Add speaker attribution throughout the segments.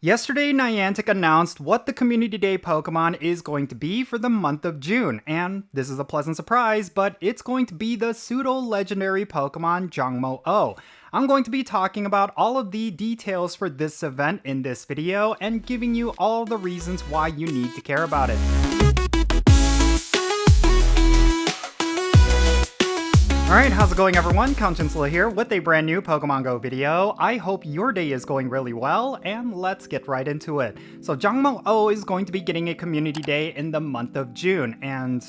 Speaker 1: Yesterday, Niantic announced what the Community Day Pokemon is going to be for the month of June, and this is a pleasant surprise, but it's going to be the pseudo-Legendary Pokémon Jangmo-O. I'm going to be talking about all of the details for this event in this video, and giving you all the reasons why you need to care about it. Alright, how's it going everyone? Jinsula here with a brand new Pokemon Go video. I hope your day is going really well, and let's get right into it. So Jangmo-O is going to be getting a community day in the month of June, and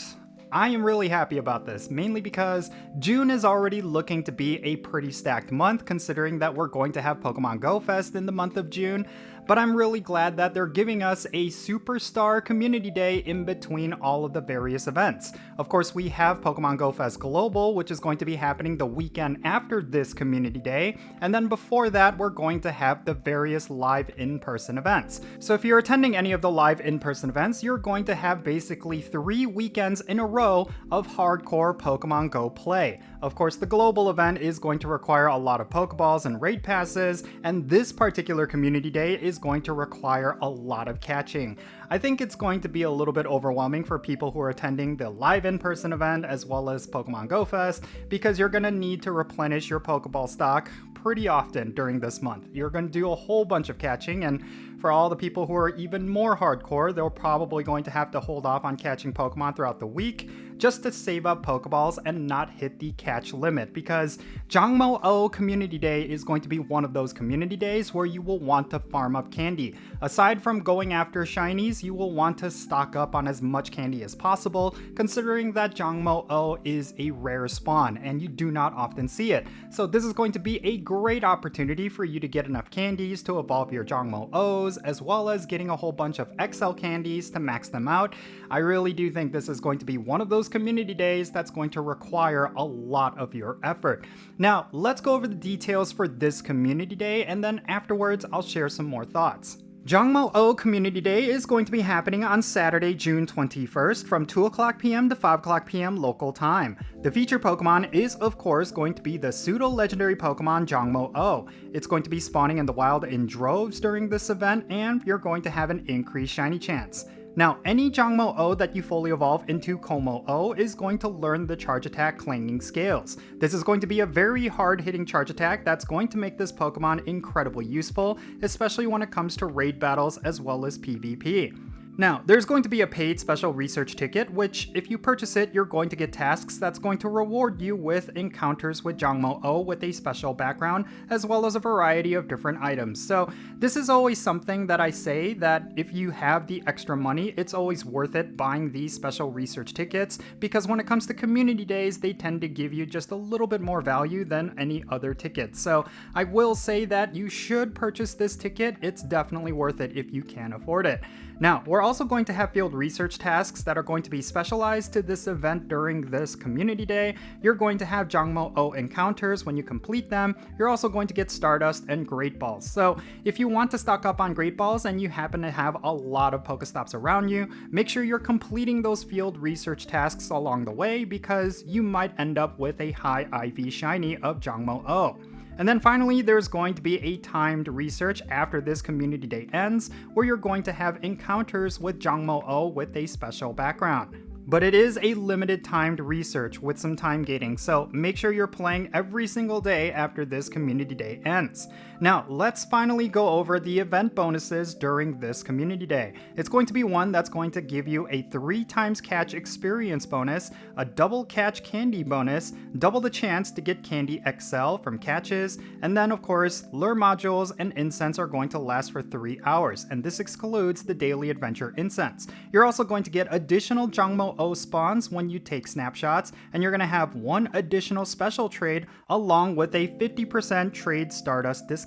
Speaker 1: I am really happy about this, mainly because June is already looking to be a pretty stacked month, considering that we're going to have Pokémon GO Fest in the month of June. But I'm really glad that they're giving us a Superstar Community Day in between all of the various events. Of course, we have Pokémon GO Fest Global, which is going to be happening the weekend after this Community Day, and then before that, we're going to have the various live in-person events. So if you're attending any of the live in-person events, you're going to have basically 3 weekends in a row of hardcore Pokemon Go play. Of course, the global event is going to require a lot of Pokeballs and raid passes, and this particular Community Day is going to require a lot of catching. I think it's going to be a little bit overwhelming for people who are attending the live in-person event as well as Pokemon Go Fest, because you're going to need to replenish your Pokeball stock pretty often during this month. You're going to do a whole bunch of catching, and for all the people who are even more hardcore, they're probably going to have to hold off on catching Pokemon throughout the week just to save up Pokeballs and not hit the catch limit, because Jangmo-O Community Day is going to be one of those community days where you will want to farm up candy. Aside from going after shinies, you will want to stock up on as much candy as possible, considering that Jangmo-O is a rare spawn and you do not often see it. So this is going to be a great opportunity for you to get enough candies to evolve your Jangmo-Os, as well as getting a whole bunch of XL candies to max them out. I really do think this is going to be one of those community days that's going to require a lot of your effort. Now, let's go over the details for this community day, and then afterwards I'll share some more thoughts. Jangmo-O Community Day is going to be happening on Saturday, June 21st from 2:00 p.m. to 5:00 p.m. local time. The featured Pokemon is, of course, going to be the pseudo-legendary Pokemon Jangmo-O. It's going to be spawning in the wild in droves during this event, and you're going to have an increased shiny chance. Now, any Jangmo-O that you fully evolve into Como-O is going to learn the charge attack Clanging Scales. This is going to be a very hard-hitting charge attack that's going to make this Pokemon incredibly useful, especially when it comes to raid battles as well as PvP. Now, there's going to be a paid special research ticket, which if you purchase it, you're going to get tasks that's going to reward you with encounters with Jangmo-O with a special background, as well as a variety of different items. So this is always something that I say that if you have the extra money, it's always worth it buying these special research tickets, because when it comes to community days, they tend to give you just a little bit more value than any other ticket. So I will say that you should purchase this ticket. It's definitely worth it if you can afford it. Now, we're also going to have field research tasks that are going to be specialized to this event during this community day. You're going to have Jangmo-O encounters when you complete them. You're also going to get Stardust and Great Balls. So if you want to stock up on Great Balls and you happen to have a lot of Pokestops around you, make sure you're completing those field research tasks along the way, because you might end up with a high IV shiny of Jangmo-O. And then finally, there's going to be a timed research after this community day ends, where you're going to have encounters with Jangmo-O with a special background. But it is a limited timed research with some time gating, so make sure you're playing every single day after this community day ends. Now, let's finally go over the event bonuses during this community day. It's going to be one that's going to give you a 3x catch experience bonus, a double catch candy bonus, double the chance to get candy XL from catches, and then of course, lure modules and incense are going to last for 3 hours, and this excludes the daily adventure incense. You're also going to get additional Jangmo-O spawns when you take snapshots, and you're going to have one additional special trade along with a 50% trade Stardust discount.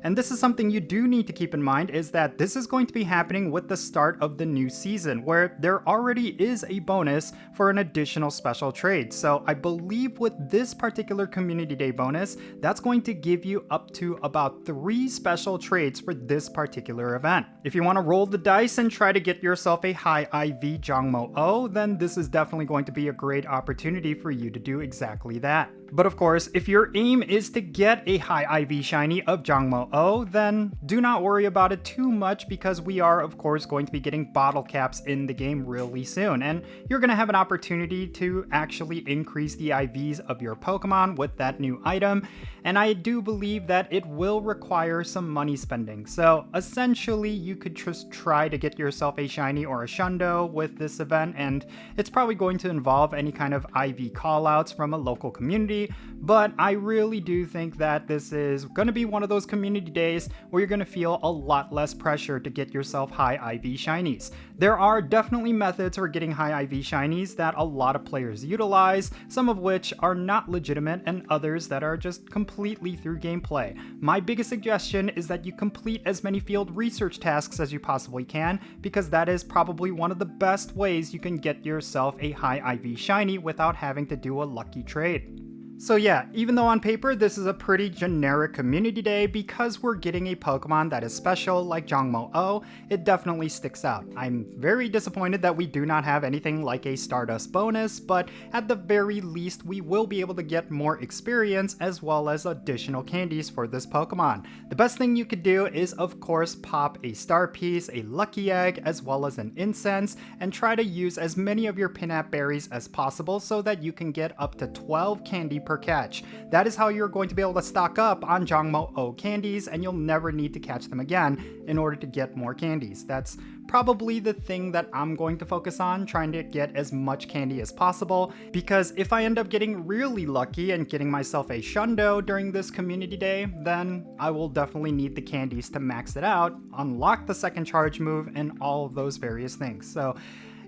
Speaker 1: And this is something you do need to keep in mind, is that this is going to be happening with the start of the new season, where there already is a bonus for an additional special trade. So I believe with this particular community day bonus, that's going to give you up to about 3 special trades for this particular event. If you want to roll the dice and try to get yourself a high IV Jangmo-O, then this is definitely going to be a great opportunity for you to do exactly that. But of course, if your aim is to get a high IV shiny of Jangmo-O, then do not worry about it too much because we are of course going to be getting bottle caps in the game really soon, and you're going to have an opportunity to actually increase the IVs of your Pokemon with that new item, and I do believe that it will require some money spending. So essentially you could just try to get yourself a shiny or a Shundo with this event, and it's probably going to involve any kind of IV callouts from a local community. But I really do think that this is going to be one of those community days where you're going to feel a lot less pressure to get yourself high IV shinies. There are definitely methods for getting high IV shinies that a lot of players utilize, some of which are not legitimate and others that are just completely through gameplay. My biggest suggestion is that you complete as many field research tasks as you possibly can, because that is probably one of the best ways you can get yourself a high IV shiny without having to do a lucky trade. So yeah, even though on paper this is a pretty generic community day, because we're getting a Pokemon that is special like Jangmo-O, it definitely sticks out. I'm very disappointed that we do not have anything like a Stardust bonus, but at the very least we will be able to get more experience as well as additional candies for this Pokemon. The best thing you could do is of course pop a star piece, a lucky egg, as well as an incense, and try to use as many of your Pinap berries as possible so that you can get up to 12 candy per catch. That is how you're going to be able to stock up on Jangmo-O candies, and you'll never need to catch them again in order to get more candies. That's probably the thing that I'm going to focus on, trying to get as much candy as possible, because if I end up getting really lucky and getting myself a Shundo during this community day, then I will definitely need the candies to max it out, unlock the second charge move, and all of those various things. So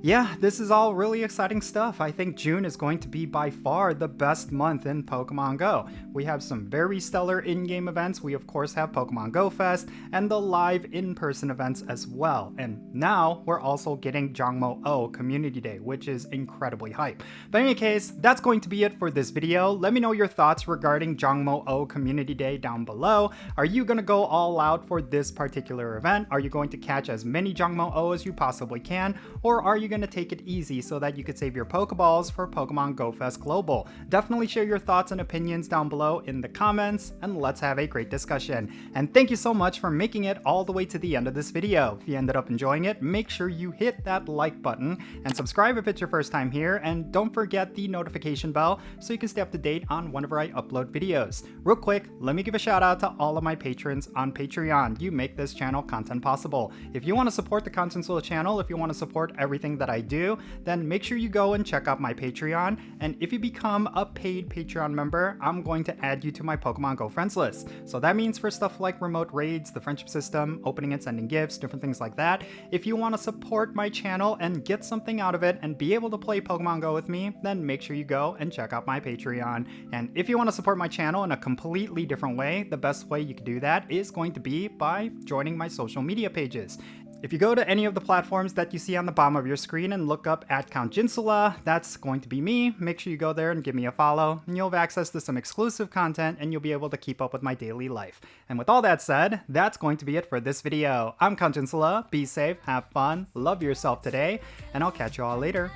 Speaker 1: yeah, this is all really exciting stuff. I think June is going to be by far the best month in Pokemon Go. We have some very stellar in-game events. We of course have Pokémon GO Fest and the live in-person events as well. And now we're also getting Jangmo-O Community Day, which is incredibly hype. But in any case, that's going to be it for this video. Let me know your thoughts regarding Jangmo-O Community Day down below. Are you going to go all out for this particular event? Are you going to catch as many Jangmo-O as you possibly can? Or are you going to take it easy so that you could save your Pokeballs for Pokemon Go Fest Global? Definitely share your thoughts and opinions down below in the comments, and let's have a great discussion. And thank you so much for making it all the way to the end of this video. If you ended up enjoying it, make sure you hit that like button and subscribe if it's your first time here, and don't forget the notification bell so you can stay up to date on whenever I upload videos. Real quick, let me give a shout out to all of my patrons on Patreon. You make this channel content possible. If you want to support the Jinsula channel, if you want to support everything that I do, then make sure you go and check out my Patreon. And if you become a paid Patreon member, I'm going to add you to my Pokemon Go friends list. So that means for stuff like remote raids, the friendship system, opening and sending gifts, different things like that. If you want to support my channel and get something out of it and be able to play Pokemon Go with me, then make sure you go and check out my Patreon. And if you want to support my channel in a completely different way, the best way you can do that is going to be by joining my social media pages. If you go to any of the platforms that you see on the bottom of your screen and look up at Jinsula, that's going to be me. Make sure you go there and give me a follow, and you'll have access to some exclusive content, and you'll be able to keep up with my daily life. And with all that said, that's going to be it for this video. I'm Jinsula. Be safe, have fun, love yourself today, and I'll catch you all later.